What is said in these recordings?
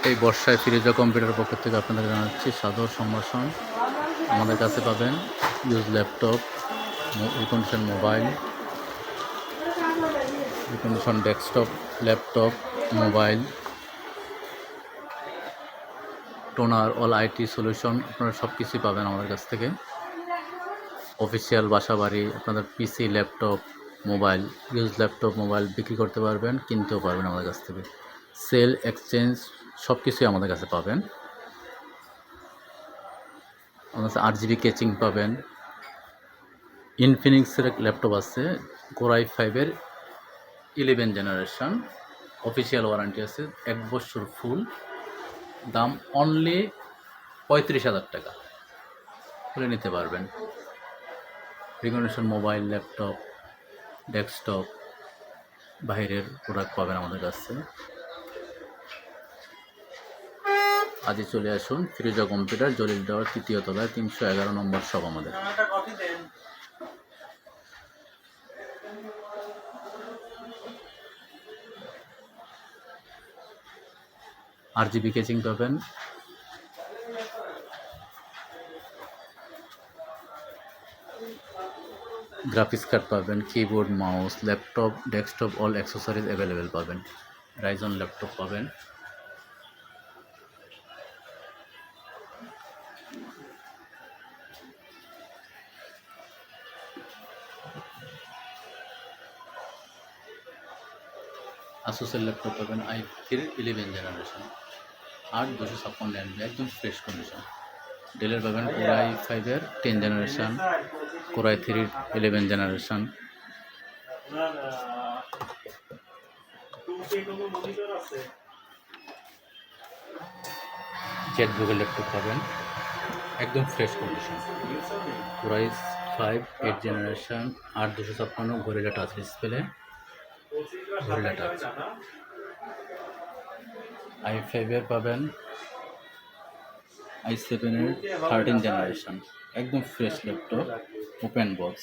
এই বর্ষায় ফিরোজা কম্পিউটার পক্ষ থেকে আপনাদের জানাচ্ছি সাদর সম্ভাষণ। আমাদের কাছে পাবেন use laptop, recondition mobile, recondition desktop, laptop, mobile, toner, all IT solution. আপনারা সব কিছুই পাবেন আমাদের কাছ থেকে। অফিসিয়াল বাসাবাড়ি, আপনাদের PC, laptop, mobile, use laptop, mobile বিক্রি করতে পারবেন, কিনতেও পারবেন আমাদের কাছ থেকে। সেল, এক্সচেঞ্জ সব কিছুই আমাদের কাছে পাবেন। আমাদের কাছে 8GB কেচিং পাবেন। ইনফিনিক্সের ল্যাপটপ আছে, কোরাই 5-এর 11 জেনারেশন, অফিসিয়াল ওয়ারেন্টি আছে, 1 বছর ফুল। দাম অনলি 35,000 টাকা, খুলে নিতে পারবেন। রিকন্ডিশন মোবাইল, ল্যাপটপ, ডেস্কটপ, বাইরের প্রোডাক্ট পাবেন আমাদের কাছে। আজই চলে আসুন ফিরোজা কম্পিউটার, জলিল টাওয়ার, 3য় তলায়, 311 নম্বর শপ আমাদের। RGB কেচিং পাবেন, গ্রাফিক্স কার্ড পাবেন, keyboard, mouse, laptop, desktop, all accessories available পাবেন। রাইজন ল্যাপটপ পাবেন। আসুসের ল্যাপটপ পাবেন, i3 11 জেনারেশন, 8/256 MB, একদম ফ্রেশ কন্ডিশন। ডেলের পাবেন কোরাই 5-এর 10 জেনারেশন, কোরাই 3-র 11 জেনারেশন। জেট বুকের ল্যাপটপ পাবেন, একদম fresh condition. Core i 5 8 generation, 8/256, gorilla touch display, gorilla touch. i5-এর পাবেন, i7-এর 13 জেনারেশন, একদম ফ্রেশ ল্যাপটপ, ওপেন বক্স।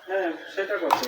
হ্যাঁ, সেটা কত?